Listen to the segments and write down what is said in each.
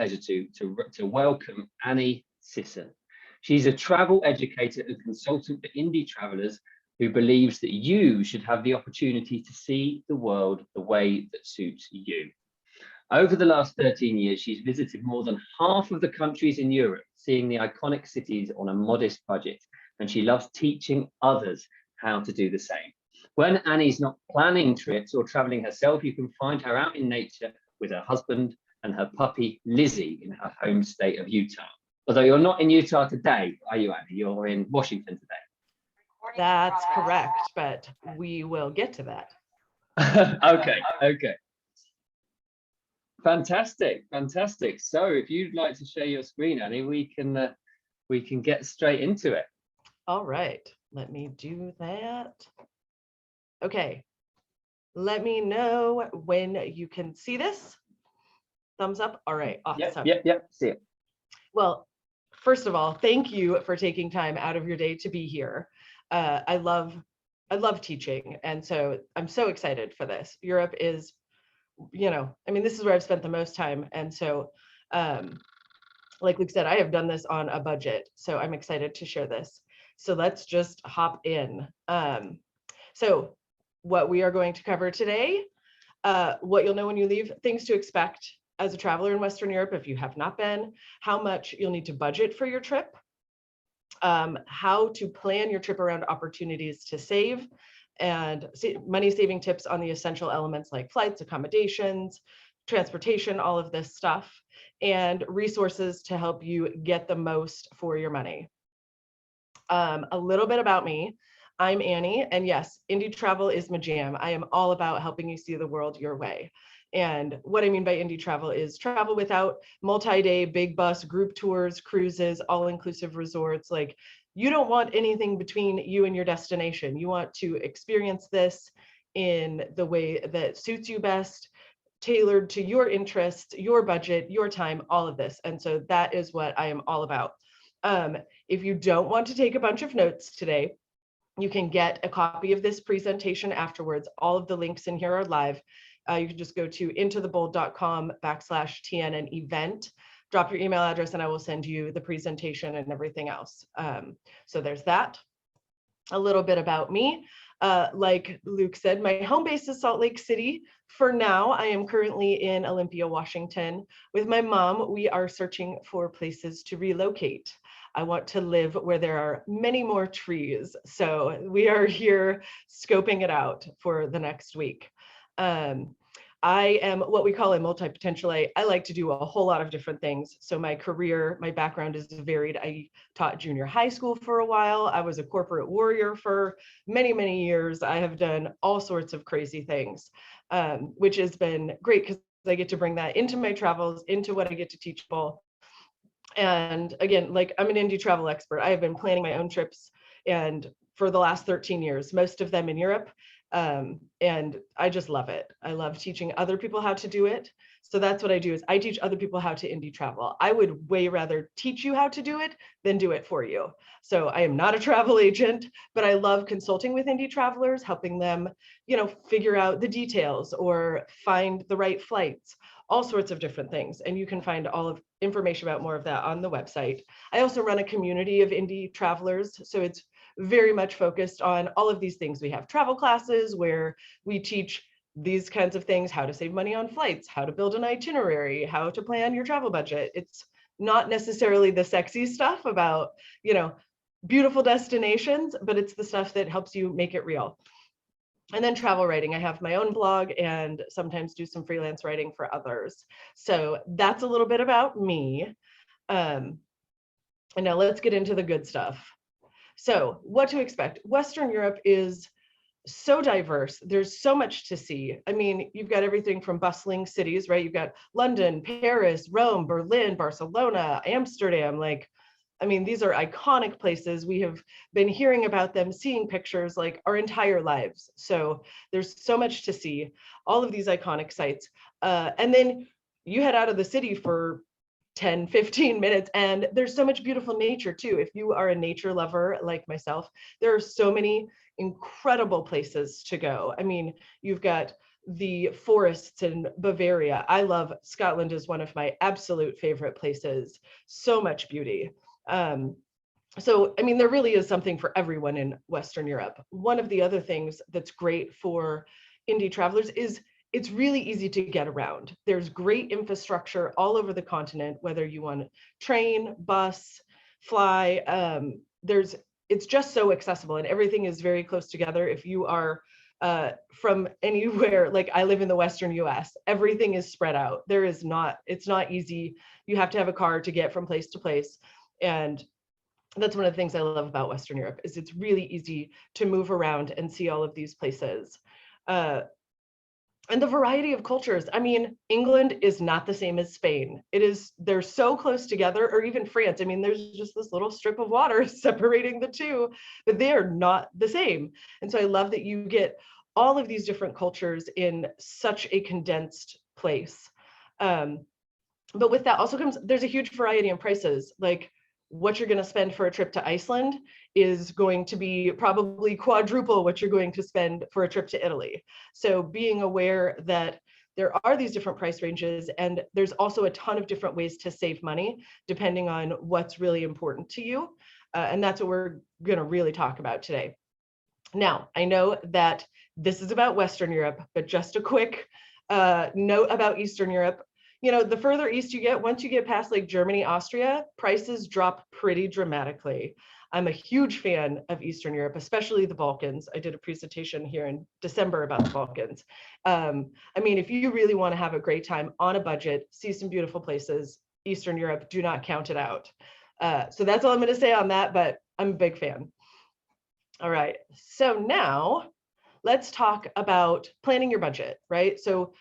pleasure to welcome Annie Sisson. She's a travel educator and consultant for indie travelers who believes that you should have the opportunity to see the world the way that suits you. Over the last 13 years, she's visited more than half of the countries in Europe, seeing the iconic cities on a modest budget, and she loves teaching others how to do the same. When Annie's not planning trips or traveling herself, you can find her out in nature with her husband and her puppy, Lizzie, in her home state of Utah. Although you're not in Utah today, are you, Annie? You're in Washington today. That's correct, but we will get to that. Okay. Fantastic. So if you'd like to share your screen, Annie, we can get straight into it. All right, let me do that. Okay, let me know when you can see this. Thumbs up. All right, awesome. Yep, see it. Well, first of all, thank you for taking time out of your day to be here. I love teaching, and so I'm so excited for this. Europe is, this is where I've spent the most time, and so like Luke said, I have done this on a budget, so I'm excited to share this. So let's just hop in. So what we are going to cover today, what you'll know when you leave, things to expect as a traveler in Western Europe if you have not been, how much you'll need to budget for your trip, how to plan your trip around opportunities to save, and money saving tips on the essential elements like flights, accommodations, transportation, all of this stuff, and resources to help you get the most for your money. A little bit about me. I'm Annie, and yes, indie travel is my jam. I am all about helping you see the world your way. And what I mean by indie travel is travel without multi-day big bus group tours, cruises, all-inclusive resorts. Like, you don't want anything between you and your destination. You want to experience this in the way that suits you best, tailored to your interests, your budget, your time, all of this. And so that is what I am all about. If you don't want to take a bunch of notes today, you can get a copy of this presentation afterwards. All of the links in here are live. You can just go to intothebold.com/TNN event, drop your email address, and I will send you the presentation and everything else. So there's that. A little bit about me. Like Luke said, my home base is Salt Lake City. For now, I am currently in Olympia, Washington. With my mom, we are searching for places to relocate. I want to live where there are many more trees. So we are here scoping it out for the next week. I am what we call a multi-potentialite. I like to do a whole lot of different things. So my career, my background is varied. I taught junior high school for a while. I was a corporate warrior for many, many years. I have done all sorts of crazy things, which has been great because I get to bring that into my travels, into what I get to teach people. And again, like, I'm an indie travel expert. I have been planning my own trips and for the last 13 years, most of them in Europe. And I just love it. I love teaching other people how to do it. So that's what I do, is I teach other people how to indie travel. I would way rather teach you how to do it than do it for you. So I am not a travel agent, but I love consulting with indie travelers, helping them, figure out the details or find the right flights, all sorts of different things. And you can find all of information about more of that on the website. I also run a community of indie travelers. So it's very much focused on all of these things. We have travel classes where we teach these kinds of things, how to save money on flights, how to build an itinerary, how to plan your travel budget. It's not necessarily the sexy stuff about, beautiful destinations, but it's the stuff that helps you make it real. And then travel writing. I have my own blog and sometimes do some freelance writing for others. So that's a little bit about me. And now let's get into the good stuff. So what to expect? Western Europe is so diverse. There's so much to see. I mean, you've got everything from bustling cities, right? You've got London, Paris, Rome, Berlin, Barcelona, Amsterdam. These are iconic places. We have been hearing about them, seeing pictures like our entire lives. So there's so much to see, all of these iconic sites. And then you head out of the city for 10, 15 minutes, and there's so much beautiful nature too. If you are a nature lover like myself, there are so many incredible places to go. I mean, you've got the forests in Bavaria. I love Scotland is one of my absolute favorite places. So much beauty. So, I mean, there really is something for everyone in Western Europe. One of the other things that's great for indie travelers is it's really easy to get around. There's great infrastructure all over the continent, whether you want train, bus, fly. It's just so accessible, and everything is very close together. If you are from anywhere, like I live in the Western US, everything is spread out. It's not easy. You have to have a car to get from place to place. And that's one of the things I love about Western Europe is it's really easy to move around and see all of these places. And the variety of cultures. I mean, England is not the same as Spain. They're so close together, or even France. I mean, there's just this little strip of water separating the two, but they are not the same. And so I love that you get all of these different cultures in such a condensed place. But with that also comes, there's a huge variety in prices. Like what you're going to spend for a trip to Iceland is going to be probably quadruple what you're going to spend for a trip to Italy. So being aware that there are these different price ranges, and there's also a ton of different ways to save money depending on what's really important to you. And that's what we're going to really talk about today. Now, I know that this is about Western Europe, but just a quick note about Eastern Europe. You know, the further east you get, once you get past like Germany, Austria, prices drop pretty dramatically. I'm a huge fan of Eastern Europe, especially the Balkans. I did a presentation here in December about the Balkans. I mean, if you really want to have a great time on a budget, see some beautiful places, Eastern Europe, do not count it out. So that's all I'm going to say on that, but I'm a big fan. All right, so now let's talk about planning your budget, right? So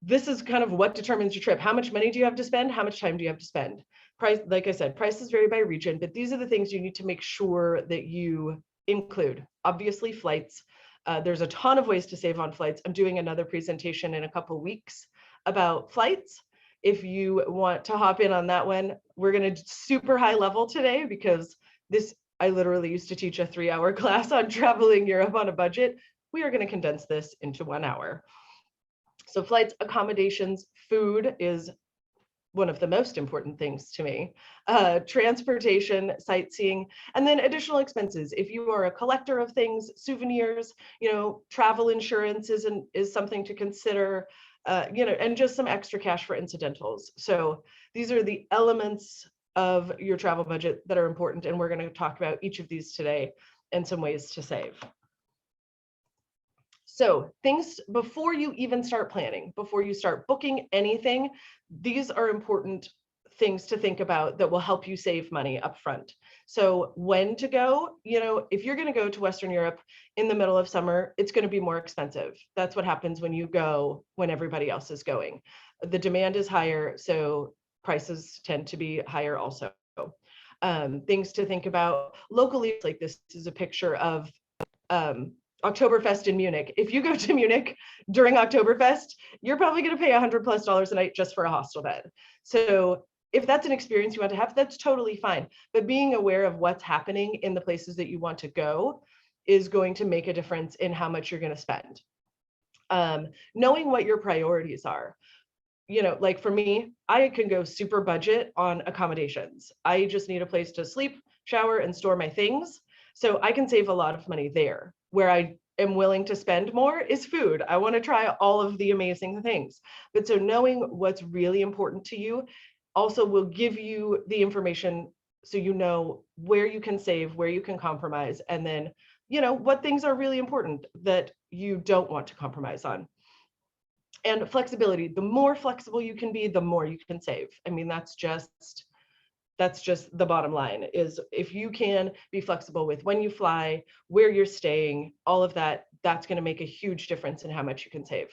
this is kind of what determines your trip. How much money do you have to spend? How much time do you have to spend? Price, like I said, prices vary by region, but these are the things you need to make sure that you include. Obviously, flights. There's a ton of ways to save on flights. I'm doing another presentation in a couple weeks about flights. If you want to hop in on that one, we're going to super high level today because I literally used to teach a 3-hour class on traveling Europe on a budget. We are going to condense this into 1 hour. So flights, accommodations, food is one of the most important things to me. Transportation, sightseeing, and then additional expenses. If you are a collector of things, souvenirs, you know, travel insurance is something to consider, you know, and just some extra cash for incidentals. So these are the elements of your travel budget that are important, and we're going to talk about each of these today and some ways to save. So things before you even start planning, before you start booking anything, these are important things to think about that will help you save money up front. So when to go, you know, if you're going to go to Western Europe in the middle of summer, it's going to be more expensive. That's what happens when you go when everybody else is going. The demand is higher, so prices tend to be higher also. Things to think about locally, like this is a picture of Oktoberfest in Munich. If you go to Munich during Oktoberfest, you're probably going to pay $100+ a night just for a hostel bed. So if that's an experience you want to have, that's totally fine. But being aware of what's happening in the places that you want to go is going to make a difference in how much you're going to spend. Knowing what your priorities are. You know, like for me, I can go super budget on accommodations. I just need a place to sleep, shower, and store my things. So I can save a lot of money there. Where I am willing to spend more is food. I want to try all of the amazing things. But so knowing what's really important to you also will give you the information so you know where you can save, where you can compromise, and then, you know, what things are really important that you don't want to compromise on. And flexibility. The more flexible you can be, the more you can save. I mean, that's just the bottom line, is if you can be flexible with when you fly, where you're staying, all of that, that's going to make a huge difference in how much you can save.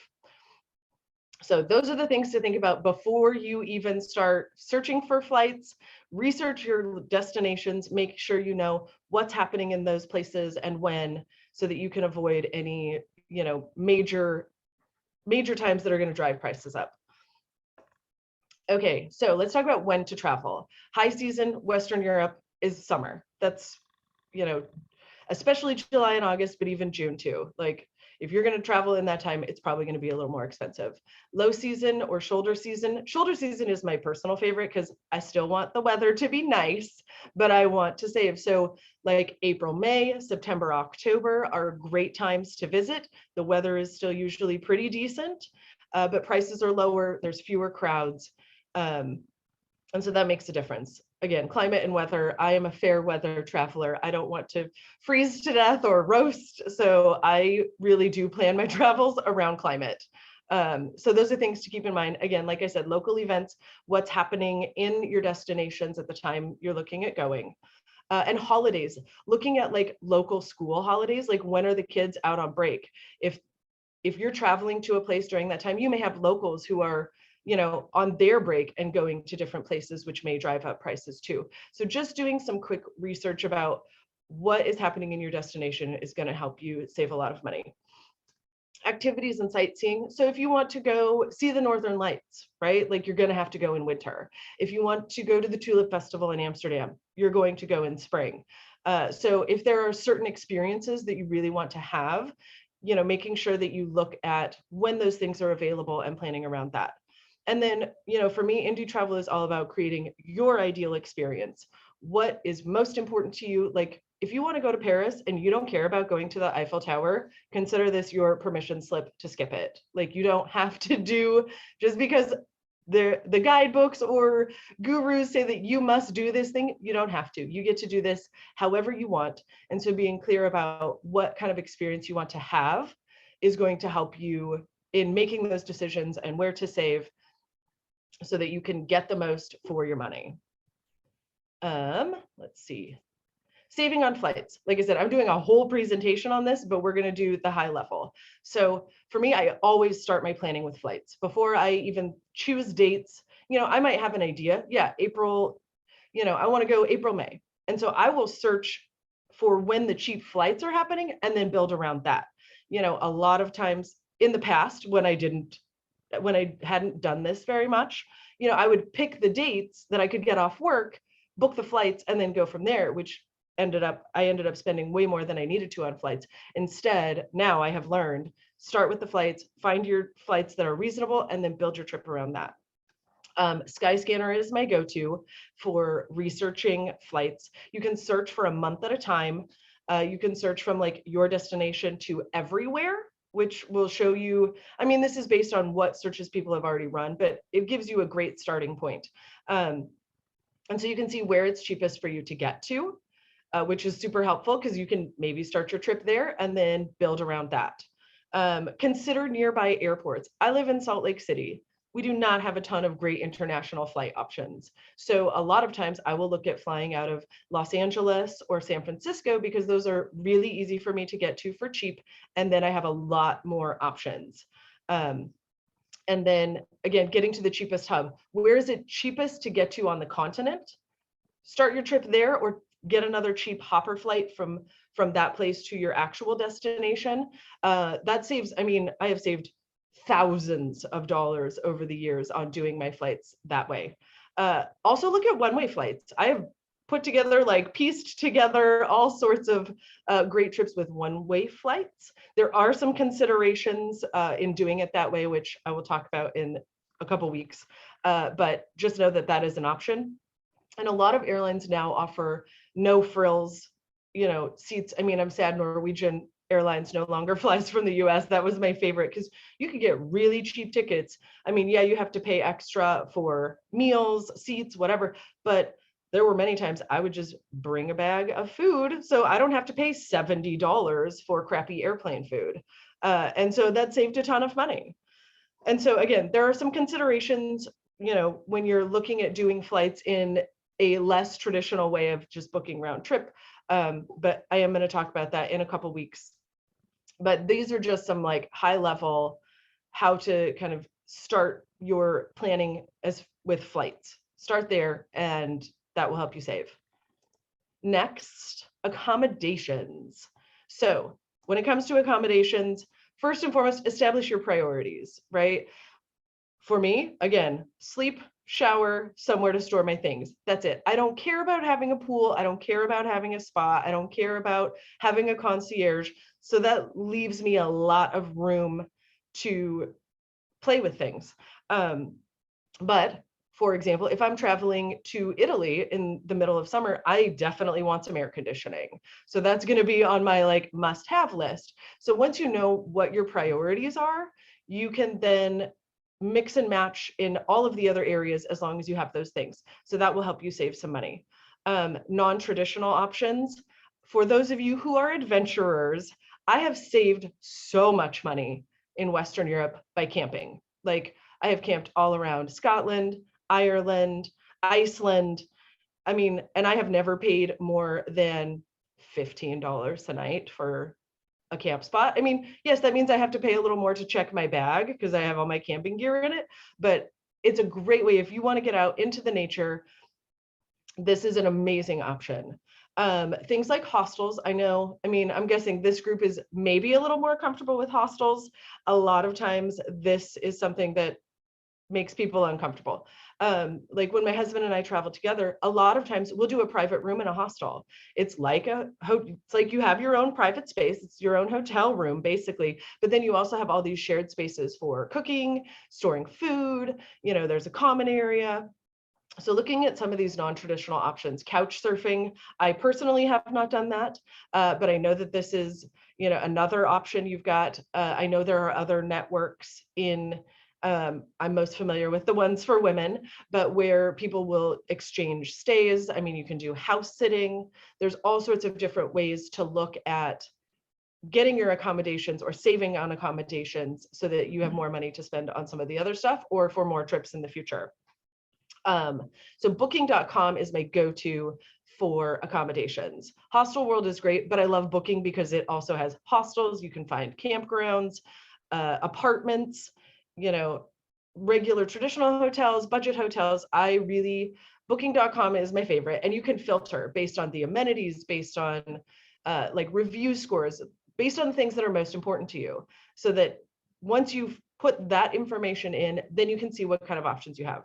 So those are the things to think about before you even start searching for flights. Research your destinations, make sure you know what's happening in those places and when, so that you can avoid any, you know, major times that are going to drive prices up. Okay, so let's talk about when to travel. High season, Western Europe is summer. That's, you know, especially July and August, but even June too. Like If you're going to travel in that time, it's probably going to be a little more expensive. Low season or shoulder season. Shoulder season is my personal favorite because I still want the weather to be nice, but I want to save. So like April, May, September, October are great times to visit. The weather is still usually pretty decent, but prices are lower. There's fewer crowds. And so that makes a difference. Again, climate and weather. I am a fair weather traveler. I don't want to freeze to death or roast. So I really do plan my travels around climate. So those are things to keep in mind. Again, like I said, local events, what's happening in your destinations at the time you're looking at going. And holidays, looking at like local school holidays, like when are the kids out on break? If you're traveling to a place during that time, you may have locals who are, you know, on their break and going to different places, which may drive up prices too. So just doing some quick research about what is happening in your destination is going to help you save a lot of money. Activities and sightseeing. So if you want to go see the Northern Lights, right? Like you're going to have to go in winter. If you want to go to the Tulip Festival in Amsterdam, you're going to go in spring. So if there are certain experiences that you really want to have, you know, making sure that you look at when those things are available and planning around that. And then, you know, for me, indie travel is all about creating your ideal experience. What is most important to you? Like, if you want to go to Paris and you don't care about going to the Eiffel Tower, consider this your permission slip to skip it. Like, you don't have to do, just because the guidebooks or gurus say that you must do this thing, you don't have to. You get to do this however you want. And so being clear about what kind of experience you want to have is going to help you in making those decisions and where to save, so that you can get the most for your money. Let's see. Saving on flights. Like I said, I'm doing a whole presentation on this, but we're going to do the high level. So for me, I always start my planning with flights before I even choose dates. You know, I might have an idea. Yeah, April, you know, I want to go April, May. And so I will search for when the cheap flights are happening and then build around that. You know, a lot of times in the past when I hadn't done this very much, you know, I would pick the dates that I could get off work, book the flights, and then go from there, which I ended up spending way more than I needed to on flights. Instead, now I have learned, start with the flights, find your flights that are reasonable, and then build your trip around that. Skyscanner is my go-to for researching flights. You can search for a month at a time. You can search from like your destination to everywhere, which will show you, I mean, this is based on what searches people have already run, but it gives you a great starting point. And so you can see where it's cheapest for you to get to, which is super helpful because you can maybe start your trip there and then build around that. Consider nearby airports. I live in Salt Lake City. We do not have a ton of great international flight options. So a lot of times I will look at flying out of Los Angeles or San Francisco because those are really easy for me to get to for cheap. And then I have a lot more options. And then again, getting to the cheapest hub. Where is it cheapest to get to on the continent? Start your trip there or get another cheap hopper flight from that place to your actual destination. That saves, I mean, I have saved thousands of dollars over the years on doing my flights that way. Also look at one-way flights. I have put together, like pieced together all sorts of great trips with one-way flights. There are some considerations in doing it that way, which I will talk about in a couple weeks, but just know that that is an option. And a lot of airlines now offer no frills, you know, seats. I mean, I'm sad Norwegian Airlines no longer flies from the US. That was my favorite because you could get really cheap tickets. I mean, yeah, you have to pay extra for meals, seats, whatever, but there were many times I would just bring a bag of food so I don't have to pay $70 for crappy airplane food. And so that saved a ton of money. And so again, there are some considerations, you know, when you're looking at doing flights in a less traditional way of just booking round trip. But I am going to talk about that in a couple weeks. But these are just some like high level, how to kind of start your planning as with flights. Start there and that will help you save. Next, accommodations. So when it comes to accommodations, first and foremost, establish your priorities, right? For me, again, sleep, shower, somewhere to store my things. That's it. I don't care about having a pool. I don't care about having a spa. I don't care about having a concierge. So that leaves me a lot of room to play with things. But for example, if I'm traveling to Italy in the middle of summer, I definitely want some air conditioning. So that's going to be on my like must-have list. So once you know what your priorities are, you can then mix and match in all of the other areas as long as you have those things. So that will help you save some money. Non-traditional options. For those of you who are adventurers, I have saved so much money in Western Europe by camping. Like I have camped all around Scotland, Ireland, Iceland. I mean, and I have never paid more than $15 a night for a camp spot. I mean, yes, that means I have to pay a little more to check my bag because I have all my camping gear in it, but it's a great way if you want to get out into the nature. This is an amazing option. Things like hostels, I know, I mean, I'm guessing this group is maybe a little more comfortable with hostels. A lot of times this is something that makes people uncomfortable. Like when my husband and I travel together, a lot of times we'll do a private room in a hostel. It's like it's like you have your own private space. It's your own hotel room basically, but then you also have all these shared spaces for cooking, storing food, you know, there's a common area. So looking at some of these non-traditional options, couch surfing, I personally have not done that, but I know that this is, you know, another option you've got. I know there are other networks in, I'm most familiar with the ones for women, but where people will exchange stays. I mean, you can do house sitting. There's all sorts of different ways to look at getting your accommodations or saving on accommodations so that you have more money to spend on some of the other stuff or for more trips in the future. So booking.com is my go-to for accommodations. Hostel World is great, but I love Booking because it also has hostels. You can find campgrounds, apartments, you know, regular traditional hotels, budget hotels. Booking.com is my favorite, and you can filter based on the amenities, based on like review scores, based on things that are most important to you, so that once you've put that information in, then you can see what kind of options you have.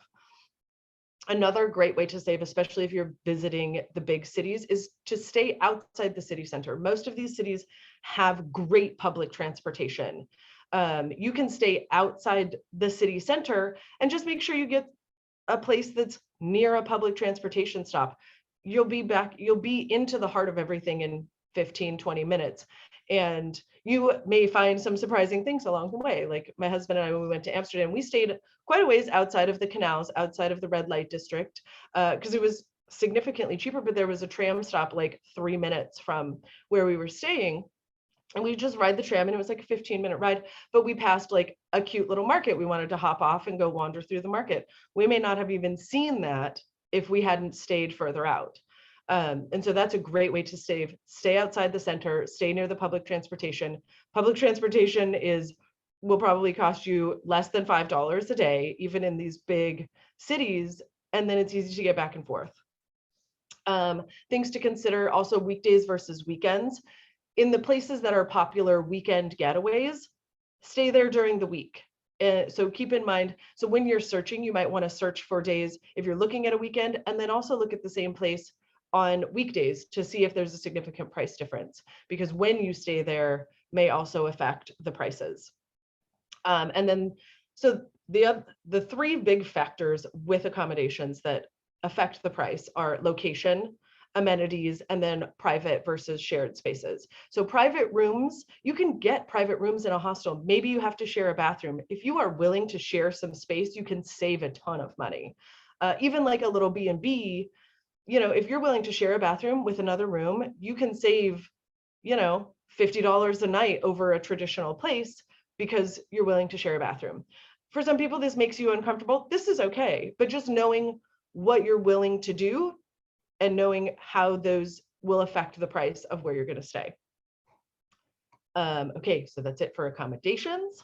Another great way to save, especially if you're visiting the big cities, is to stay outside the city center. Most of these cities have great public transportation. You can stay outside the city center and just make sure you get a place that's near a public transportation stop. You'll be into the heart of everything in 15, 20 minutes. And you may find some surprising things along the way. Like my husband and I, when we went to Amsterdam, we stayed quite a ways outside of the canals, outside of the red light district, because it was significantly cheaper, but there was a tram stop like 3 minutes from where we were staying. And we just ride the tram and it was like a 15-minute ride, but we passed like a cute little market. We wanted to hop off and go wander through the market. We may not have even seen that if we hadn't stayed further out. And so that's a great way to save. Stay outside the center, stay near the public transportation. Public transportation will probably cost you less than $5 a day, even in these big cities. And then it's easy to get back and forth. Things to consider also: weekdays versus weekends. In the places that are popular weekend getaways, stay there during the week. So keep in mind, so when you're searching, you might want to search for days if you're looking at a weekend, and then also look at the same place on weekdays to see if there's a significant price difference, because when you stay there may also affect the prices. And then, so the three big factors with accommodations that affect the price are location, amenities, and then private versus shared spaces. So private rooms, you can get private rooms in a hostel. Maybe you have to share a bathroom. If you are willing to share some space, you can save a ton of money. Even like a little B&B, you know, if you're willing to share a bathroom with another room, you can save, you know, $50 a night over a traditional place because you're willing to share a bathroom. For some people, this makes you uncomfortable. This is okay, but just knowing what you're willing to do and knowing how those will affect the price of where you're going to stay. Okay, so that's it for accommodations.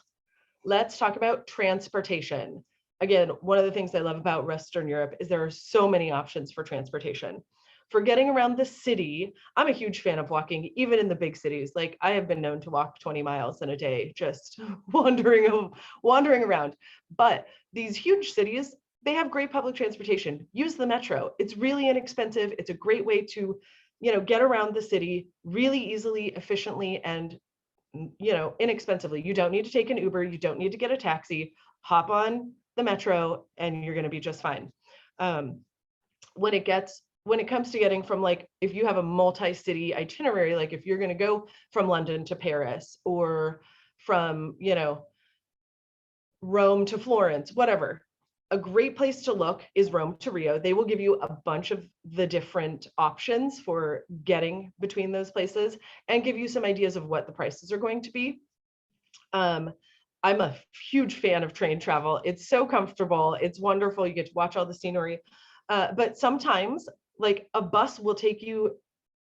Let's talk about transportation. Again, one of the things I love about Western Europe is there are so many options for transportation. For getting around the city, I'm a huge fan of walking, even in the big cities. Like I have been known to walk 20 miles in a day, just wandering around. But these huge cities, they have great public transportation. Use the metro. It's really inexpensive. It's a great way to, get around the city really easily, efficiently, and, inexpensively. You don't need to take an Uber. You don't need to get a taxi. Hop on the metro and you're going to be just fine. When it comes to getting from, like, if you have a multi-city itinerary, like if you're going to go from London to Paris, or from, Rome to Florence, whatever, a great place to look is Rome to Rio. They will give you a bunch of the different options for getting between those places and give you some ideas of what the prices are going to be. I'm a huge fan of train travel. It's so comfortable. It's wonderful. You get to watch all the scenery. But sometimes, like, a bus will take you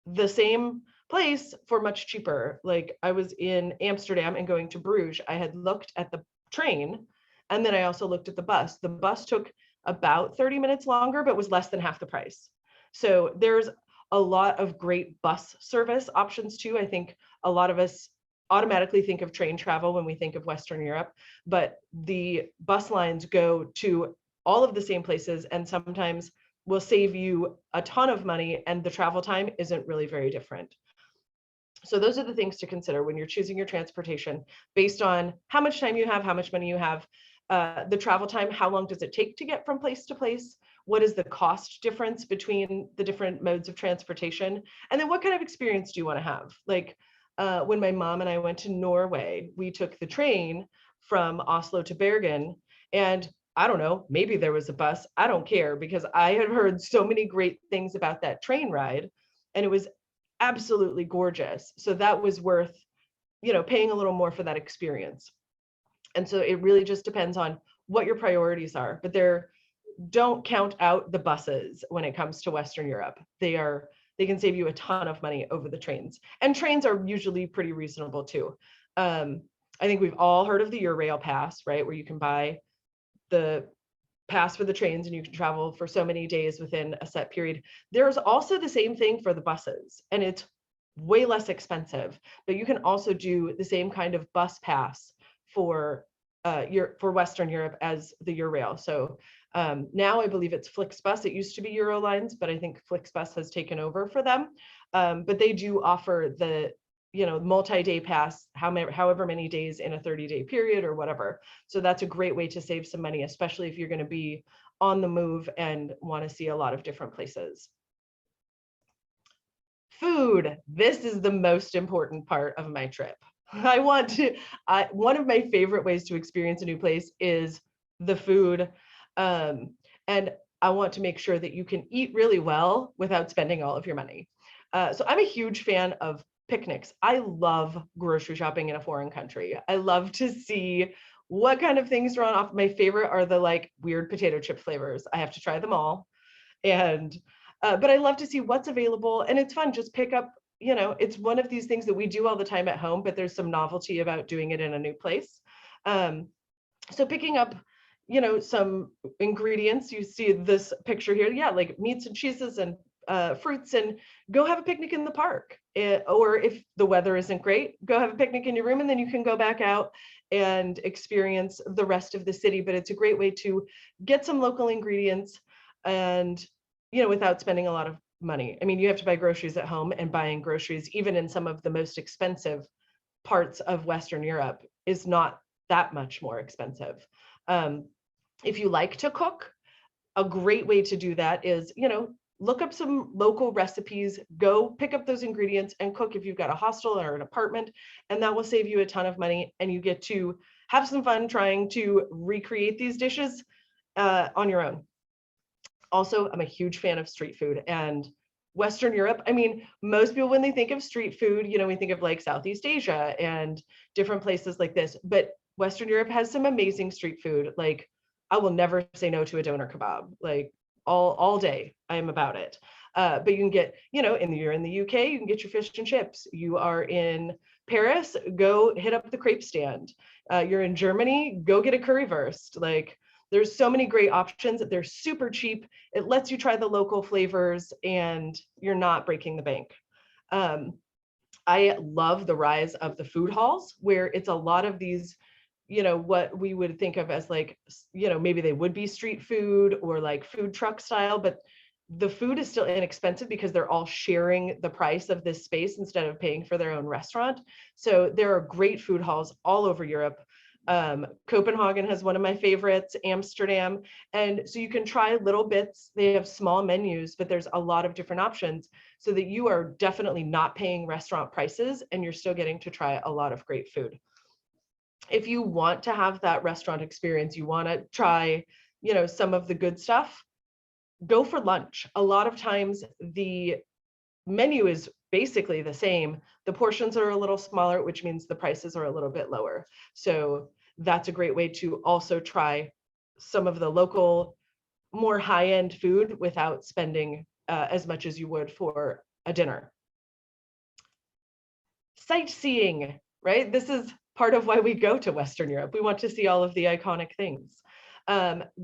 the same place for much cheaper. Like, I was in Amsterdam and going to Bruges. I had looked at the train, and then I also looked at the bus. The bus took about 30 minutes longer, but was less than half the price. So there's a lot of great bus service options too. I think a lot of us automatically think of train travel when we think of Western Europe, but the bus lines go to all of the same places and sometimes will save you a ton of money, and the travel time isn't really very different. So those are the things to consider when you're choosing your transportation, based on how much time you have, how much money you have, the travel time, how long does it take to get from place to place, what is the cost difference between the different modes of transportation, and then what kind of experience do you want to have? Like, when my mom and I went to Norway, we took the train from Oslo to Bergen, and I don't know, maybe there was a bus. I don't care, because I had heard so many great things about that train ride, and it was absolutely gorgeous. So that was worth, paying a little more for that experience. And so it really just depends on what your priorities are. But don't count out the buses when it comes to Western Europe. They can save you a ton of money over the trains. And trains are usually pretty reasonable too. I think we've all heard of the Eurail pass, right? Where you can buy the pass for the trains and you can travel for so many days within a set period. There's also the same thing for the buses, and it's way less expensive, but you can also do the same kind of bus pass for Western Europe as the Eurail. So now I believe it's Flixbus. It used to be Eurolines, but I think Flixbus has taken over for them. But they do offer the multi-day pass, however many days in a 30-day period or whatever. So that's a great way to save some money, especially if you're going to be on the move and want to see a lot of different places. Food. This is the most important part of my trip. One of my favorite ways to experience a new place is the food. And I want to make sure that you can eat really well without spending all of your money. So I'm a huge fan of picnics. I love grocery shopping in a foreign country. I love to see what kind of things are on offer. My favorite are the weird potato chip flavors. I have to try them all. And but I love to see what's available, and it's fun. Just pick up, it's one of these things that we do all the time at home, but there's some novelty about doing it in a new place. So picking up, some ingredients. You see this picture here, yeah, like meats and cheeses and fruits, and go have a picnic in the park. Or if the weather isn't great, go have a picnic in your room, and then you can go back out and experience the rest of the city. But it's a great way to get some local ingredients and, without spending a lot of money. I mean, you have to buy groceries at home, and buying groceries, even in some of the most expensive parts of Western Europe, is not that much more expensive. If you like to cook, a great way to do that is, look up some local recipes, go pick up those ingredients and cook if you've got a hostel or an apartment, and that will save you a ton of money, and you get to have some fun trying to recreate these dishes on your own. Also, I'm a huge fan of street food, and Western Europe, I mean, most people, when they think of street food, we think of like Southeast Asia and different places like this, but Western Europe has some amazing street food. Like, I will never say no to a doner kebab. Like, all day, I am about it. But you can get, you're in the UK, you can get your fish and chips. You are in Paris, go hit up the crepe stand. You're in Germany, go get a currywurst. Like, there's so many great options. They're super cheap. It lets you try the local flavors, and you're not breaking the bank. I love the rise of the food halls, where it's a lot of these, what we would think of as like, maybe they would be street food or like food truck style, but the food is still inexpensive because they're all sharing the price of this space instead of paying for their own restaurant. So there are great food halls all over Europe. Copenhagen has one of my favorites, Amsterdam. And so you can try little bits. They have small menus, but there's a lot of different options so that you are definitely not paying restaurant prices and you're still getting to try a lot of great food. If you want to have that restaurant experience, you want to try, some of the good stuff, go for lunch. A lot of times the menu is basically the same. The portions are a little smaller, which means the prices are a little bit lower. So that's a great way to also try some of the local, more high-end food without spending as much as you would for a dinner. Sightseeing, right? This is part of why we go to Western Europe. We want to see all of the iconic things.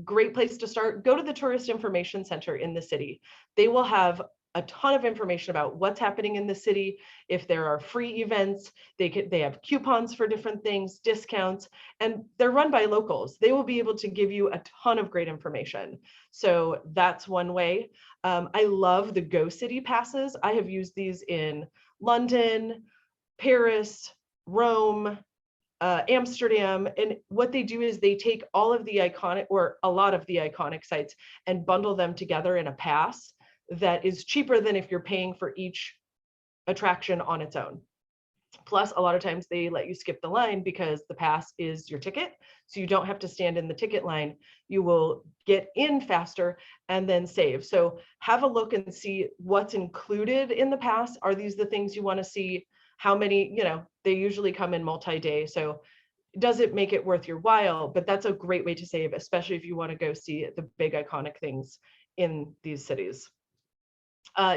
Great place to start. Go to the Tourist Information Center in the city. They will have a ton of information about what's happening in the city. If there are free events, they have coupons for different things, discounts, and they're run by locals. They will be able to give you a ton of great information. So that's one way. I love the Go City passes. I have used these in London, Paris, Rome, Amsterdam. And what they do is they take all of the iconic, or a lot of the iconic sites, and bundle them together in a pass that is cheaper than if you're paying for each attraction on its own. Plus, a lot of times they let you skip the line because the pass is your ticket. So you don't have to stand in the ticket line. You will get in faster and then save. So have a look and see what's included in the pass. Are these the things you want to see? How many, they usually come in multi-day. So does it make it worth your while? But that's a great way to save, especially if you want to go see the big iconic things in these cities.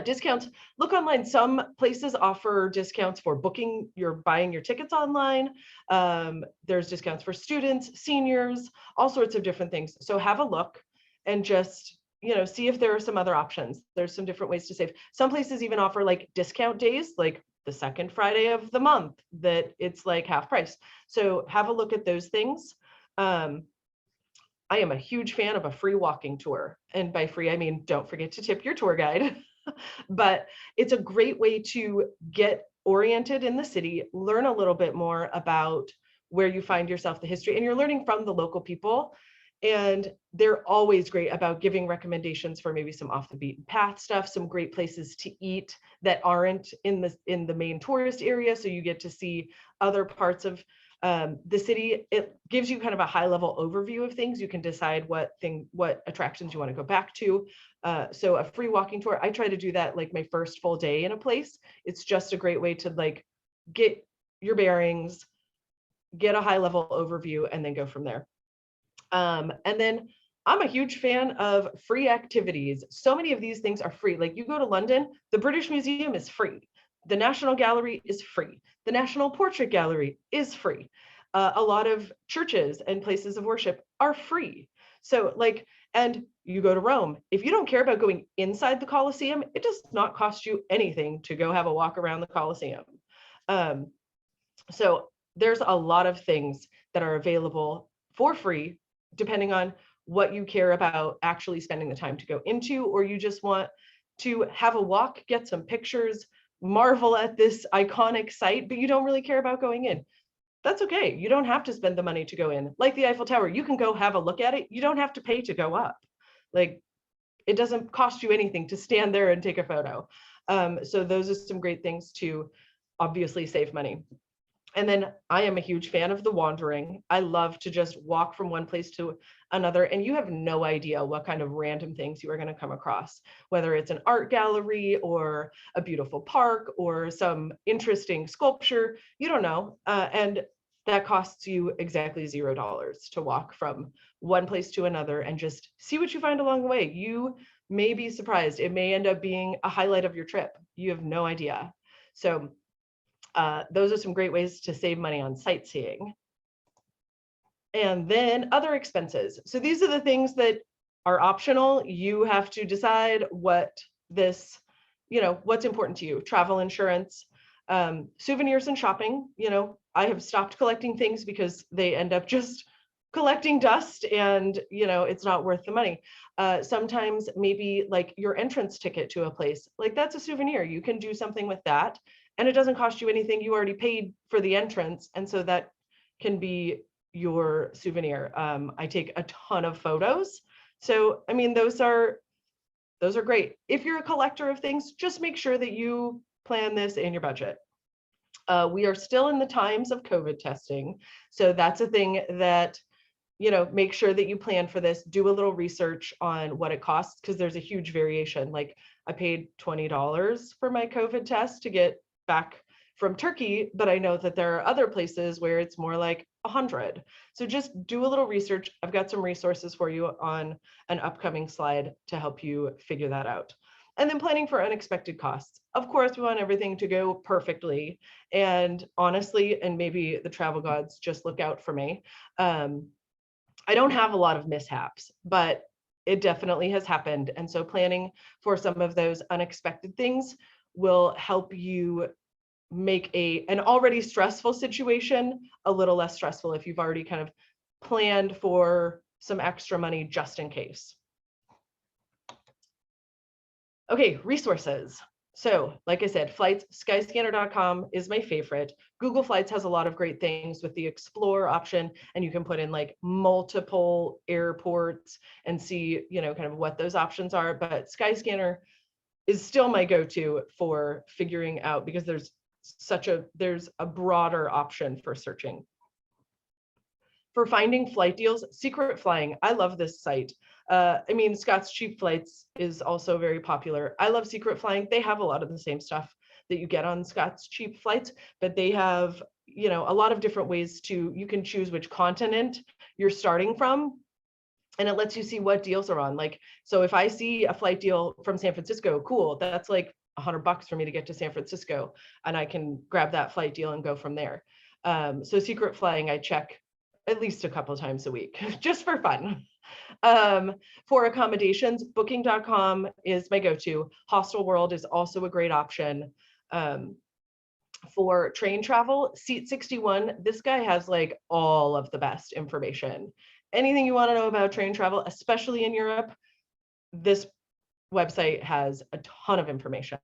Discounts, look online. Some places offer discounts for buying your tickets online. There's discounts for students, seniors, all sorts of different things. So have a look and just, see if there are some other options. There's some different ways to save. Some places even offer like discount days, like the second Friday of the month, that it's like half price. So have a look at those things. I am a huge fan of a free walking tour. And by free, I mean, don't forget to tip your tour guide. But it's a great way to get oriented in the city, learn a little bit more about where you find yourself, the history, and you're learning from the local people. And they're always great about giving recommendations for maybe some off the beaten path stuff, some great places to eat that aren't in the main tourist area. So you get to see other parts of the city. It gives you kind of a high level overview of things. You can decide what attractions you want to go back to. So a free walking tour, I try to do that like my first full day in a place. It's just a great way to like get your bearings, get a high level overview, and then go from there. And then I'm a huge fan of free activities. So many of these things are free. Like you go to London, the British Museum is free. The National Gallery is free. The National Portrait Gallery is free. A lot of churches and places of worship are free. So and you go to Rome. If you don't care about going inside the Colosseum, it does not cost you anything to go have a walk around the Colosseum. So there's a lot of things that are available for free, depending on what you care about actually spending the time to go into, or you just want to have a walk, get some pictures, marvel at this iconic site, but you don't really care about going in. That's okay. You don't have to spend the money to go in. Like the Eiffel Tower, you can go have a look at it. You don't have to pay to go up. Like, it doesn't cost you anything to stand there and take a photo. So those are some great things to obviously save money. And then I am a huge fan of the wandering. I love to just walk from one place to another, and you have no idea what kind of random things you are going to come across, whether it's an art gallery or a beautiful park or some interesting sculpture. You don't know. And that costs you exactly $0 to walk from one place to another and just see what you find along the way. You may be surprised. It may end up being a highlight of your trip. You have no idea. So those are some great ways to save money on sightseeing. And then other expenses. So these are the things that are optional. You have to decide what's important to you. Travel insurance. Souvenirs and shopping, I have stopped collecting things because they end up just collecting dust and, it's not worth the money. Sometimes maybe like your entrance ticket to a place, like that's a souvenir. You can do something with that and it doesn't cost you anything. You already paid for the entrance. And so that can be your souvenir. I take a ton of photos. So, I mean, those are great. If you're a collector of things, just make sure that you plan this in your budget. We are still in the times of COVID testing. So that's a thing that, make sure that you plan for this, do a little research on what it costs, because there's a huge variation. Like I paid $20 for my COVID test to get back from Turkey, but I know that there are other places where it's more like 100. So just do a little research. I've got some resources for you on an upcoming slide to help you figure that out. And then planning for unexpected costs. Of course, we want everything to go perfectly. And honestly, and maybe the travel gods just look out for me. I don't have a lot of mishaps, but it definitely has happened. And so planning for some of those unexpected things will help you make an already stressful situation a little less stressful if you've already kind of planned for some extra money just in case. Okay, resources. So like I said, flights, skyscanner.com is my favorite. Google Flights has a lot of great things with the Explore option, and you can put in like multiple airports and see, kind of what those options are. But Skyscanner is still my go-to for figuring out, because there's a broader option for searching. For finding flight deals, Secret Flying, I love this site. Scott's Cheap Flights is also very popular. I love Secret Flying. They have a lot of the same stuff that you get on Scott's Cheap Flights, but they have, a lot of different ways you can choose which continent you're starting from. And it lets you see what deals are on. Like, so if I see a flight deal from San Francisco, cool, that's like $100 for me to get to San Francisco, and I can grab that flight deal and go from there. So Secret Flying, I check at least a couple times a week, just for fun. For accommodations, booking.com is my go-to. Hostel World is also a great option. For train travel, Seat 61, this guy has like all of the best information. Anything you want to know about train travel, especially in Europe, this website has a ton of information.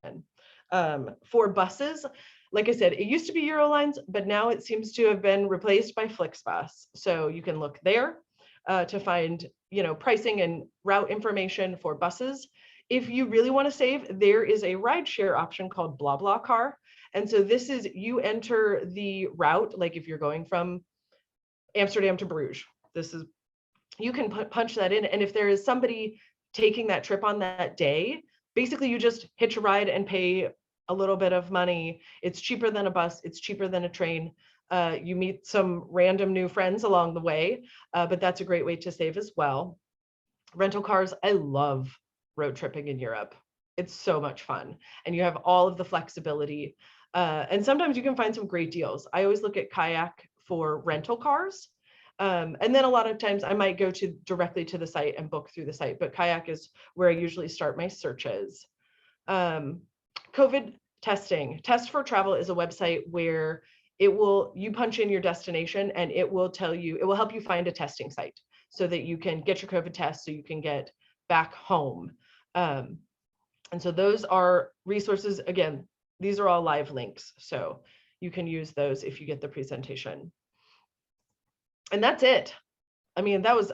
For buses, like I said, it used to be Eurolines, but now it seems to have been replaced by Flixbus. So you can look there to find, pricing and route information for buses. If you really want to save, there is a rideshare option called BlaBlaCar. And so this is, you enter the route, like if you're going from Amsterdam to Bruges, you can punch that in. And if there is somebody taking that trip on that day, basically you just hitch a ride and pay a little bit of money. It's cheaper than a bus. It's cheaper than a train. You meet some random new friends along the way, but that's a great way to save as well. Rental cars, I love road tripping in Europe. It's so much fun. And you have all of the flexibility. And sometimes you can find some great deals. I always look at Kayak for rental cars. And then a lot of times I might go directly to the site and book through the site, but Kayak is where I usually start my searches. COVID testing. Test for Travel is a website where you punch in your destination and it will help you find a testing site so that you can get your COVID test so you can get back home. And so those are resources. Again, these are all live links, so you can use those if you get the presentation. And that's it. I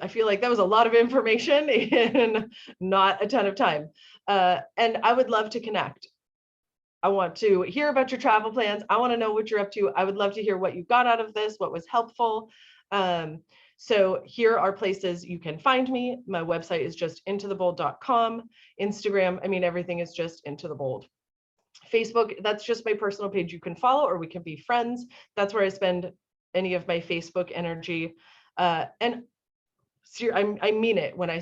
feel like that was a lot of information in not a ton of time. And I would love to connect. I want to hear about your travel plans. I want to know what you're up to. I would love to hear what you got out of this, what was helpful. So here are places you can find me. My website is just intothebold.com. Instagram, everything is just Into the Bold. Facebook, that's just my personal page you can follow, or we can be friends. That's where I spend any of my Facebook energy. And I mean it when I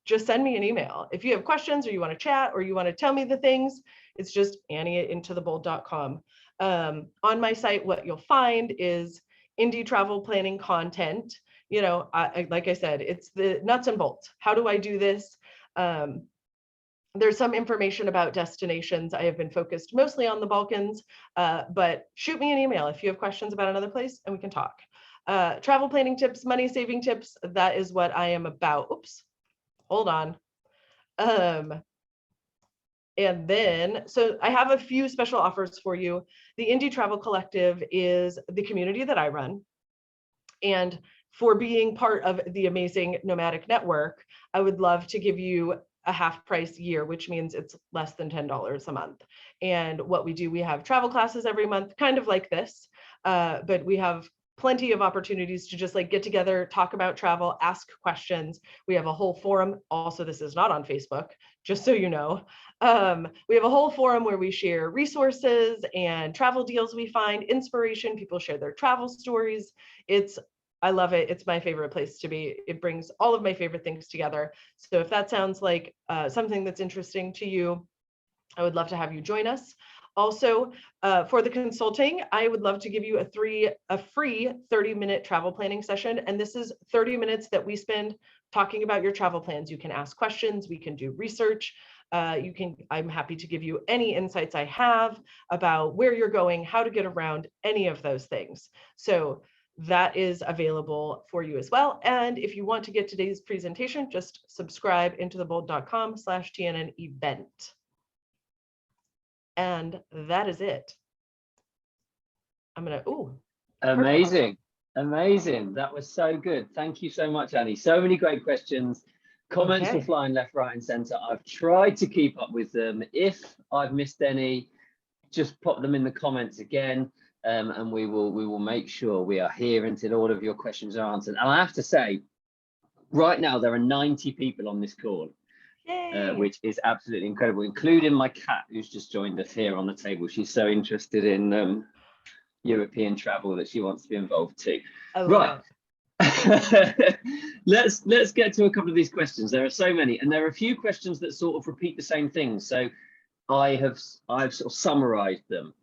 just send me an email. If you have questions or you want to chat or you want to tell me the things, it's just Annie@intothebold.com. On my site, what you'll find is indie travel planning content. Like I said, it's the nuts and bolts. How do I do this? There's some information about destinations. I have been focused mostly on the Balkans, but shoot me an email if you have questions about another place and we can talk. Travel planning tips, money saving tips, that is what I am about. Oops, hold on. And then, so I have a few special offers for you. The Indie Travel Collective is the community that I run. And for being part of the amazing Nomadic network, I would love to give you a half price year, which means it's less than $10 a month. And what we do, we have travel classes every month, kind of like this, but we have plenty of opportunities to just like get together, talk about travel, ask questions. We have a whole forum. Also, this is not on Facebook, just so you know. We have a whole forum where we share resources and travel deals we find, inspiration. People share their travel stories. I love it. It's my favorite place to be. It brings all of my favorite things together. So if that sounds like something that's interesting to you, I would love to have you join us. Also, for the consulting, I would love to give you a free 30-minute travel planning session. And this is 30 minutes that we spend talking about your travel plans. You can ask questions, we can do research. I'm happy to give you any insights I have about where you're going, how to get around, any of those things. So that is available for you as well. And if you want to get today's presentation, just subscribe intothebold.com/TNN event. And that is it. I'm gonna, amazing. Amazing. That was so good. Thank you so much, Annie. So many great questions. Comments were flying left, right, and center. I've tried to keep up with them. If I've missed any, just pop them in the comments again. And we will make sure we are here until all of your questions are answered. And I have to say, right now there are 90 people on this call, which is absolutely incredible, including my cat who's just joined us here on the table. She's so interested in European travel that she wants to be involved too. Right. let's get to a couple of these questions. There are so many, and there are a few questions that sort of repeat the same thing. So I've sort of summarized them.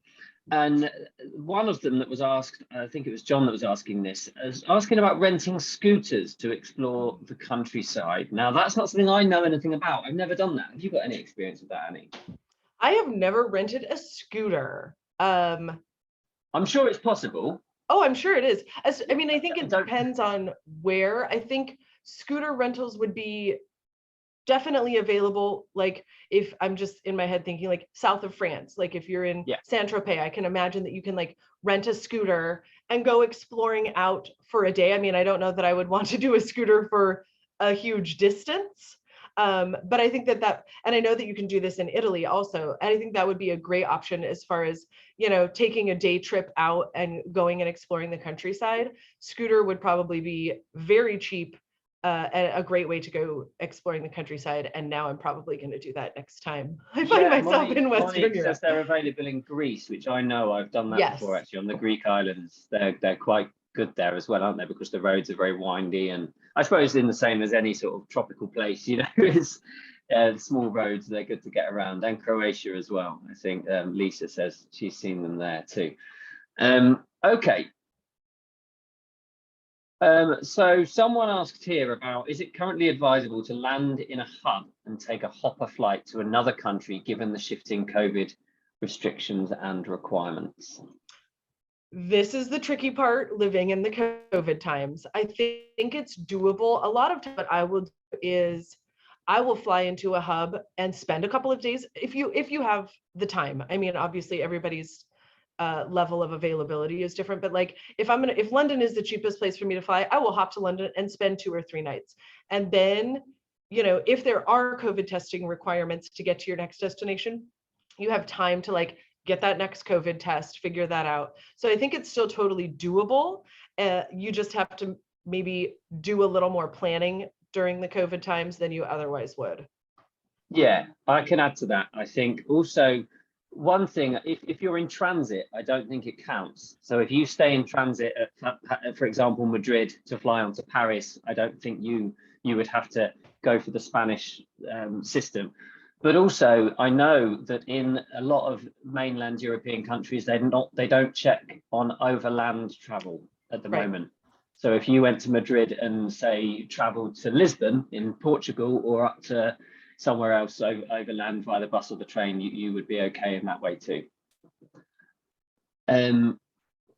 And one of them that was asked, I think it was John that was asking this, is asking about renting scooters to explore the countryside. Now, that's not something I know anything about. I've never done that. Have you got any experience with that, Annie? I have never rented a scooter. I'm sure it's possible. Oh, I'm sure it is. I mean, I think it depends on where. I think scooter rentals would be definitely available. Like if I'm just in my head thinking like south of France, like if you're in Saint-Tropez, I can imagine that you can like rent a scooter and go exploring out for a day. I mean, I don't know that I would want to do a scooter for a huge distance. But I think that, and I know that you can do this in Italy also. And I think that would be a great option as far as, you know, taking a day trip out and going and exploring the countryside. Scooter would probably be very cheap. A great way to go exploring the countryside, and now I'm probably going to do that next time I find myself in Western Europe. Says they're available in Greece, which I know I've done that before actually on the Greek islands. They're quite good there as well, aren't they? Because the roads are very windy, and I suppose in the same as any sort of tropical place, you know, is small roads. They're good to get around, and Croatia as well. I think Lisa says she's seen them there too. Okay. So someone asked here about, is it currently advisable to land in a hub and take a hopper flight to another country given the shifting COVID restrictions and requirements? This is the tricky part, living in the COVID times. I think it's doable. A lot of what I will do is I will fly into a hub and spend a couple of days if you have the time. I mean, obviously everybody's level of availability is different, but like if London is the cheapest place for me to fly, I will hop to London and spend 2 or 3 nights. And then, you know, if there are COVID testing requirements to get to your next destination, you have time to like get that next COVID test, figure that out. So I think it's still totally doable. You just have to maybe do a little more planning during the COVID times than you otherwise would. Yeah, I can add to that. I think also one thing, if you're in transit, I don't think it counts. So if you stay in transit at, for example, Madrid to fly on to Paris, I don't think you would have to go for the Spanish system. But also, I know that in a lot of mainland European countries, they don't check on overland travel at the moment. So if you went to Madrid and say traveled to Lisbon in Portugal or up to, somewhere else overland via the bus or the train, you would be okay in that way too.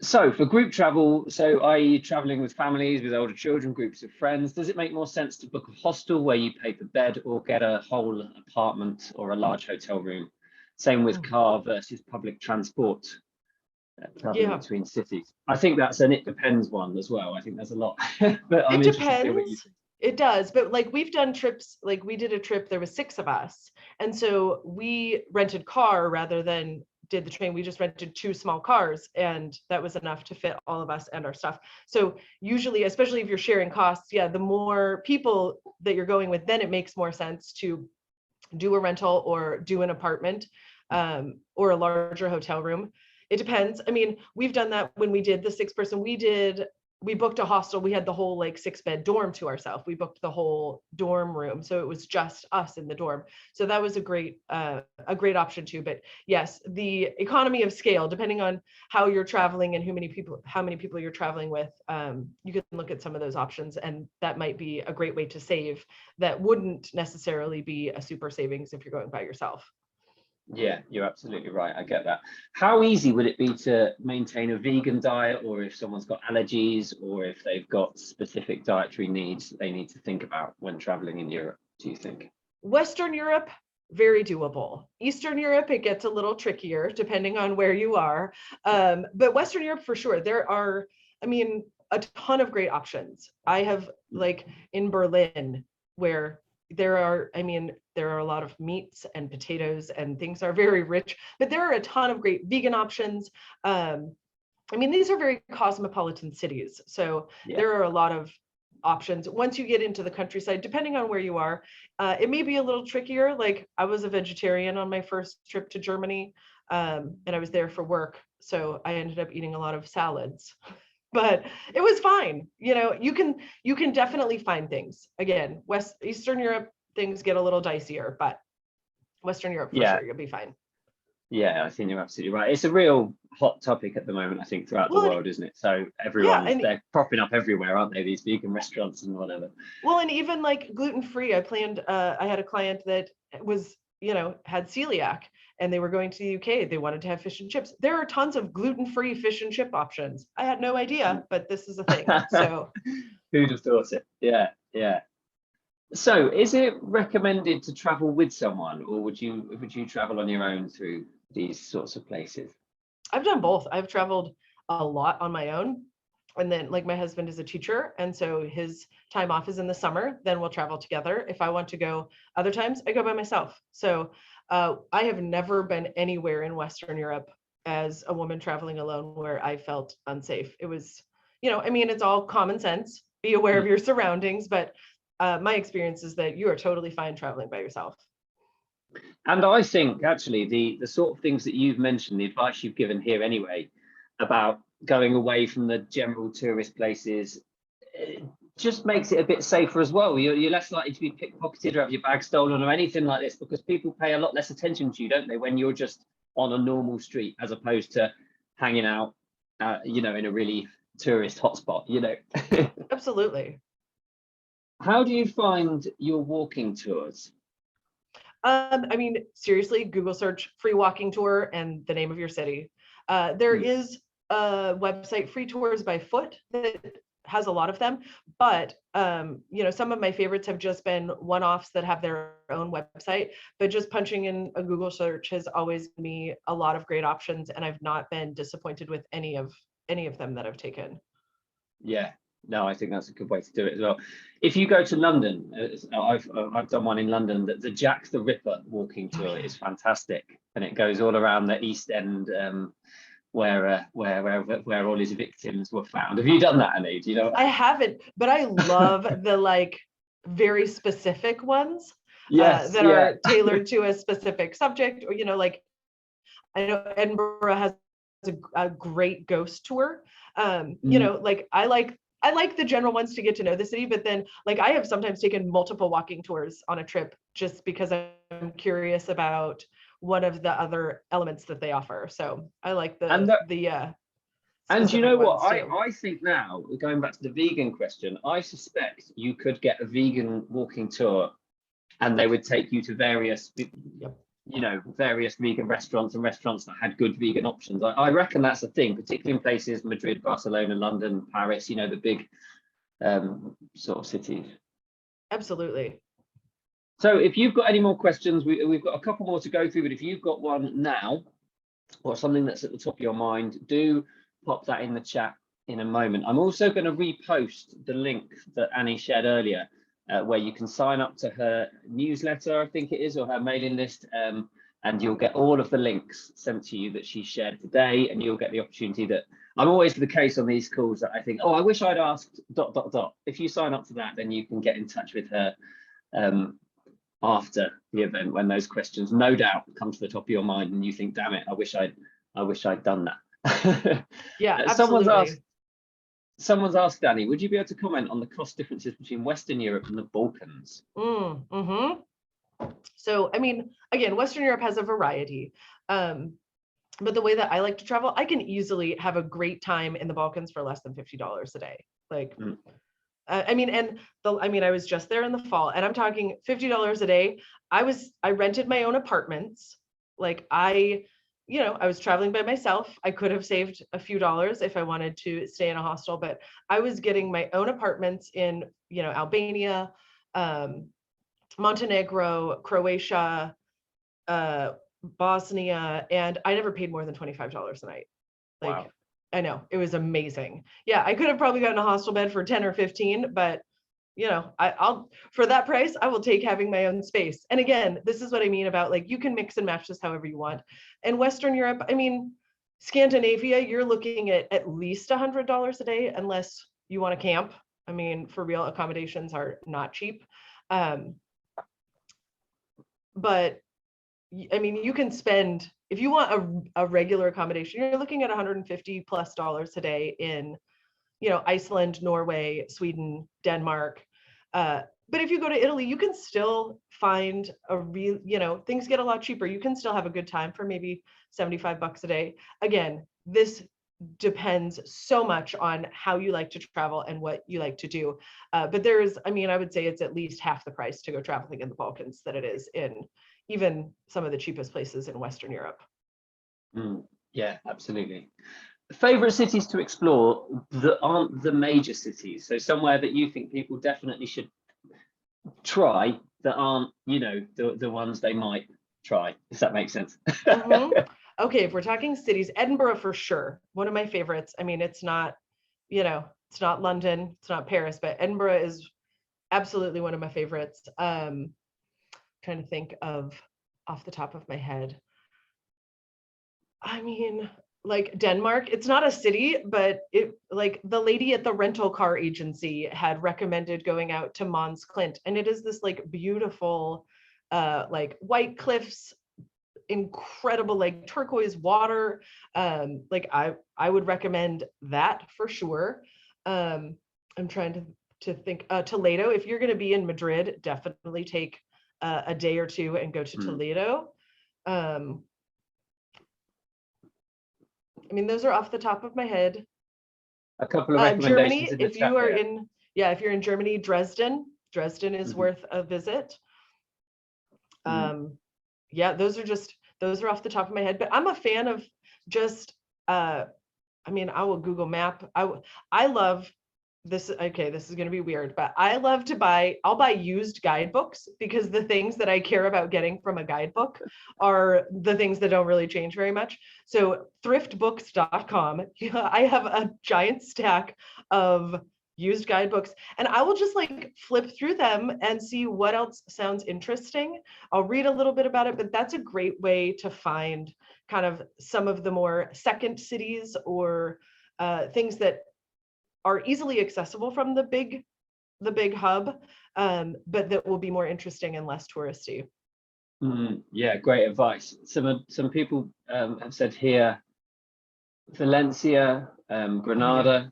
So for group travel, so i.e. traveling with families, with older children, groups of friends, does it make more sense to book a hostel where you pay for bed, or get a whole apartment or a large hotel room? Same with car versus public transport, traveling between cities. I think that's an it depends one as well. I think there's a lot, but I'm It interested to hear what you depends. think. It does, but like we've done trips, like we did a trip, there was 6 of us. And so we rented car rather than did the train. We just rented 2 small cars, and that was enough to fit all of us and our stuff. So usually, especially if you're sharing costs, yeah, the more people that you're going with, then it makes more sense to do a rental or do an apartment, or a larger hotel room. It depends. I mean, we've done that when we did the 6-person, we booked a hostel. We had the whole like 6-bed dorm to ourselves. We booked the whole dorm room. So it was just us in the dorm. So that was a great option too. But yes, the economy of scale, depending on how you're traveling and how many people you're traveling with, you can look at some of those options, and that might be a great way to save. That wouldn't necessarily be a super savings if you're going by yourself. Yeah, you're absolutely right. I get that. How easy would it be to maintain a vegan diet, or if someone's got allergies, or if they've got specific dietary needs that they need to think about when traveling in Europe, do you think? Western Europe, very doable. Eastern Europe, it gets a little trickier depending on where you are. But Western Europe, for sure, there are, I mean, a ton of great options. I have, like in Berlin, where there are a lot of meats and potatoes and things are very rich, but there are a ton of great vegan options. These are very cosmopolitan cities, so there are a lot of options. Once you get into the countryside, depending on where you are, it may be a little trickier. Like I was a vegetarian on my first trip to Germany, and I was there for work, so I ended up eating a lot of salads. But it was fine. You can definitely find things. Again, Eastern Europe, things get a little dicier, but Western Europe, for sure, you'll be fine. Yeah, I think you're absolutely right. It's a real hot topic at the moment, I think, throughout the world, isn't it? So they're popping up everywhere, aren't they? These vegan restaurants and whatever. Well, and even like gluten-free, I had a client that was, had celiac, and they were going to the UK. They wanted to have fish and chips. There are tons of gluten-free fish and chip options. I had no idea, but this is a thing. So who'd have thought it? Yeah. So is it recommended to travel with someone, or would you travel on your own through these sorts of places? I've done both. I've traveled a lot on my own. And then like my husband is a teacher, and so his time off is in the summer, then we'll travel together. If I want to go other times, I go by myself. So I have never been anywhere in Western Europe as a woman traveling alone where I felt unsafe. It was, it's all common sense, be aware of your surroundings, but my experience is that you are totally fine traveling by yourself. And I think actually the sort of things that you've mentioned, the advice you've given here anyway, about going away from the general tourist places, just makes it a bit safer as well. You're less likely to be pickpocketed or have your bag stolen or anything like this, because people pay a lot less attention to you, don't they, when you're just on a normal street as opposed to hanging out, in a really tourist hotspot, Absolutely. How do you find your walking tours? Seriously, Google search free walking tour and the name of your city. There is a website, Free Tours by Foot, that has a lot of them, but some of my favorites have just been one-offs that have their own website, but just punching in a Google search has always given me a lot of great options, and I've not been disappointed with any of them that I've taken. Yeah, no, I think that's a good way to do it as well. If you go to London, I've done one in London, that the Jack the Ripper walking tour is fantastic, and it goes all around the East End, where all his victims were found. Have you done that, Annie? Do you know? I haven't, but I love the very specific ones. Yes, that are tailored to a specific subject, or I know Edinburgh has a great ghost tour. I like the general ones to get to know the city, but then I have sometimes taken multiple walking tours on a trip just because I'm curious about one of the other elements that they offer. So I like and you know what, I think now, going back to the vegan question, I suspect you could get a vegan walking tour and they would take you to various, Yep. various vegan restaurants and restaurants that had good vegan options. I reckon that's a thing, particularly in places Madrid, Barcelona, London, Paris, the big sort of cities. Absolutely. So if you've got any more questions, we've got a couple more to go through, but if you've got one now or something that's at the top of your mind, do pop that in the chat in a moment. I'm also going to repost the link that Annie shared earlier, where you can sign up to her newsletter, I think it is, or her mailing list, and you'll get all of the links sent to you that she shared today, and you'll get the opportunity that I'm always the case on these calls that I think, oh, I wish I'd asked ... If you sign up to that, then you can get in touch with her after the event, when those questions no doubt come to the top of your mind and you think, damn it, I wish I'd done that. Yeah, absolutely. Someone's asked Danny, would you be able to comment on the cost differences between Western Europe and the Balkans? So, I mean, again, Western Europe has a variety, but the way that I like to travel, I can easily have a great time in the Balkans for less than $50 a day. Like, I was just there in the fall, and I'm talking $50 a day. I rented my own apartments. Like I was traveling by myself. I could have saved a few dollars if I wanted to stay in a hostel, but I was getting my own apartments in, Albania, Montenegro, Croatia, Bosnia, and I never paid more than $25 a night. Like, wow. I know, it was amazing. Yeah, I could have probably gotten a hostel bed for 10 or 15, but I'll for that price, I will take having my own space. And again, this is what I mean about, like, you can mix and match this however you want. And Western Europe, I mean, Scandinavia, you're looking at least $100 a day, unless you want to camp. I mean, for real, accommodations are not cheap. But I mean, you can spend, if you want a regular accommodation, you're looking at $150+ a day in, Iceland, Norway, Sweden, Denmark. But if you go to Italy, you can still find things get a lot cheaper. You can still have a good time for maybe $75 a day. Again, this depends so much on how you like to travel and what you like to do. But I would say it's at least half the price to go traveling in the Balkans than it is in even some of the cheapest places in Western Europe. Yeah, absolutely. Favorite cities to explore that aren't the major cities, so somewhere that you think people definitely should try that aren't the ones they might try, if that makes sense. Okay, if we're talking cities, Edinburgh for sure, one of my favorites. I mean, it's not it's not London, it's not Paris, but Edinburgh is absolutely one of my favorites. Trying to think of off the top of my head. I mean, like Denmark, it's not a city, but it, like, the lady at the rental car agency had recommended going out to Mons Klint, and it is this like beautiful like white cliffs, incredible like turquoise water. Like I would recommend that for sure. I'm trying to think. Toledo, if you're going to be in Madrid, definitely take a day or two and go to Toledo. I mean, those are off the top of my head. A couple of recommendations. Germany, if you are in, if you're in Germany, Dresden is worth a visit. Yeah, those are off the top of my head, but I'm a fan of just, I mean, I will Google map. I love this. Okay, this is going to be weird, but I love to I'll buy used guidebooks, because the things that I care about getting from a guidebook are the things that don't really change very much. So thriftbooks.com, I have a giant stack of used guidebooks, and I will just like flip through them and see what else sounds interesting. I'll read a little bit about it, but that's a great way to find kind of some of the more second cities, or things that are easily accessible from the big hub, but that will be more interesting and less touristy. Yeah, great advice. Some people have said here, Valencia, Granada,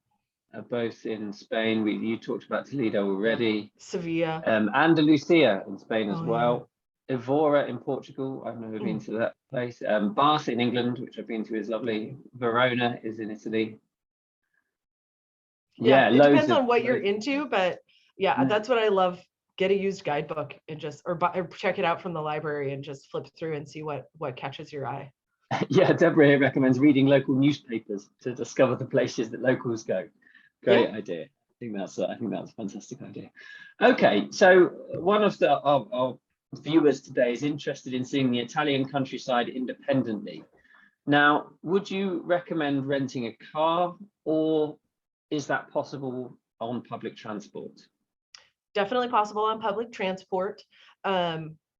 both in Spain. You talked about Toledo already. Sevilla. Andalusia in Spain as well. Yeah. Evora in Portugal. I've never been to that place. Bath in England, which I've been to, is lovely. Verona is in Italy. Yeah, it depends on what you're into, but yeah, that's what I love get a used guidebook and just, or check it out from the library and just flip through and see what catches your eye. Yeah, Deborah here recommends reading local newspapers to discover the places that locals go. Great idea. I think that's a fantastic idea. Okay, so one of our viewers today is interested in seeing the Italian countryside independently. Now, would you recommend renting a car, or is that possible on public transport? Definitely possible on public transport.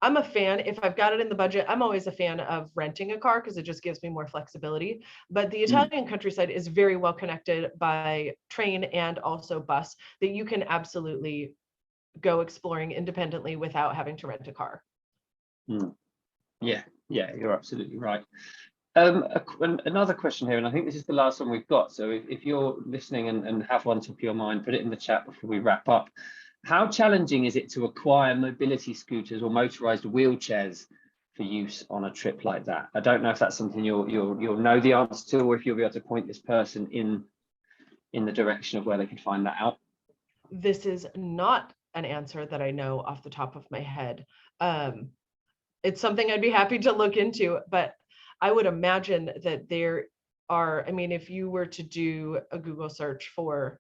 I'm a fan, if I've got it in the budget, I'm always a fan of renting a car because it just gives me more flexibility. But the Italian countryside is very well connected by train and also bus, that you can absolutely go exploring independently without having to rent a car. Yeah, you're absolutely right. Another question here, and I think this is the last one we've got. So if you're listening and have one top of your mind, put it in the chat before we wrap up. How challenging is it to acquire mobility scooters or motorized wheelchairs for use on a trip like that? I don't know if that's something you'll know the answer to, or if you'll be able to point this person in the direction of where they can find that out. This is not an answer that I know off the top of my head. It's something I'd be happy to look into, but I would imagine that there are, I mean, if you were to do a Google search for,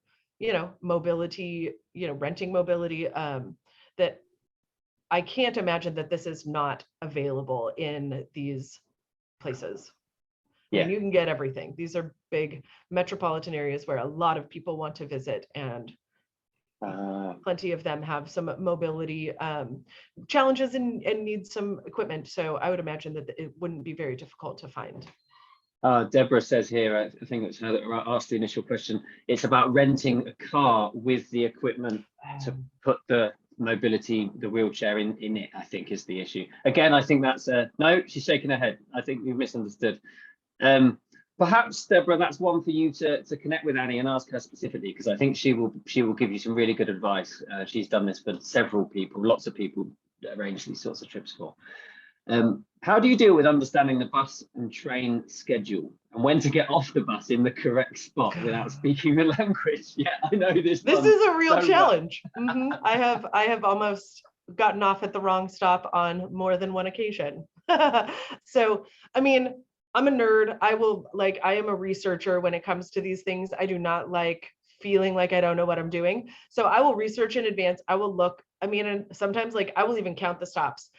mobility, renting mobility, that I can't imagine that this is not available in these places. Yeah. I mean, you can get everything. These are big metropolitan areas where a lot of people want to visit, and plenty of them have some mobility challenges and need some equipment. So I would imagine that it wouldn't be very difficult to find. Deborah says here, I think it's her that asked the initial question, it's about renting a car with the equipment to put the wheelchair in it, I think is the issue. Again, I think that's no, she's shaking her head. I think you've misunderstood. Perhaps, Deborah, that's one for you to connect with Annie and ask her specifically, because I think she will give you some really good advice. She's done this for several people, lots of people arrange these sorts of trips for. How do you deal with understanding the bus and train schedule and when to get off the bus in the correct spot without speaking the language? Yeah, I know this. This is a real challenge. I have almost gotten off at the wrong stop on more than one occasion. So, I mean, I'm a nerd. I am a researcher when it comes to these things. I do not like feeling like I don't know what I'm doing. So I will research in advance. I will look, I mean, and sometimes I will even count the stops.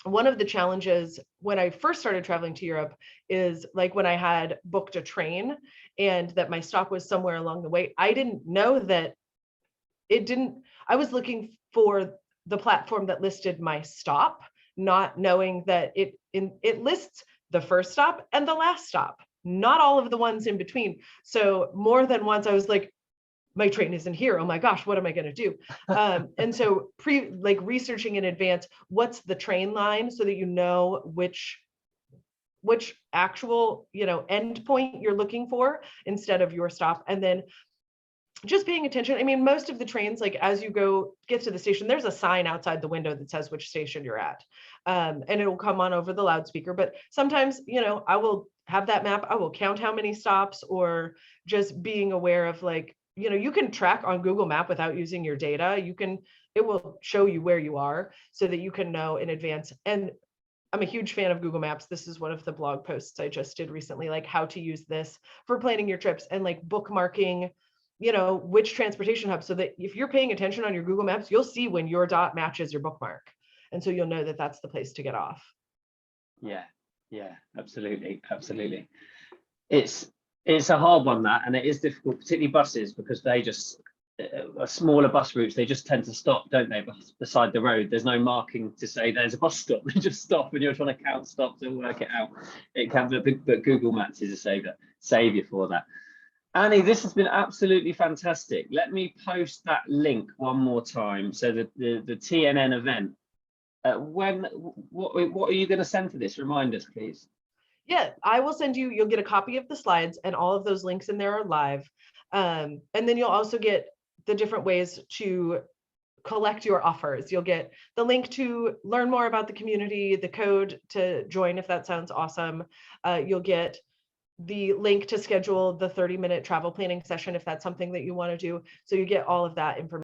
One of the challenges when I first started traveling to Europe is when I had booked a train and that my stop was somewhere along the way, I didn't know that I was looking for the platform that listed my stop, not knowing that it lists the first stop and the last stop, not all of the ones in between. So more than once I was like, my train isn't here. Oh my gosh, what am I going to do? And so researching in advance, what's the train line so that you know which actual, end point you're looking for instead of your stop. And then just paying attention. I mean, most of the trains, as you get to the station, there's a sign outside the window that says which station you're at. And it'll come on over the loudspeaker. But sometimes, I will have that map. I will count how many stops, or just being aware of you can track on Google Map without using your data. It will show you where you are so that you can know in advance. And I'm a huge fan of Google Maps. This is one of the blog posts I just did recently, how to use this for planning your trips and bookmarking, which transportation hub, so that if you're paying attention on your Google Maps, you'll see when your dot matches your bookmark. And so you'll know that that's the place to get off. Yeah, absolutely. It's a hard one, that, and it is difficult, particularly buses, because they just smaller bus routes, they just tend to stop, don't they, beside the road. There's no marking to say there's a bus stop. They just stop and you're trying to count stops and work it out. It can be, but Google Maps is a savior for that. Annie, this has been absolutely fantastic. Let me post that link one more time. So the TNN event. What are you going to send for this? Remind us, please. Yeah, I will send you. You'll get a copy of the slides, and all of those links in there are live. And then you'll also get the different ways to collect your offers. You'll get the link to learn more about the community, the code to join if that sounds awesome. You'll get the link to schedule the 30-minute travel planning session if that's something that you want to do. So you get all of that information.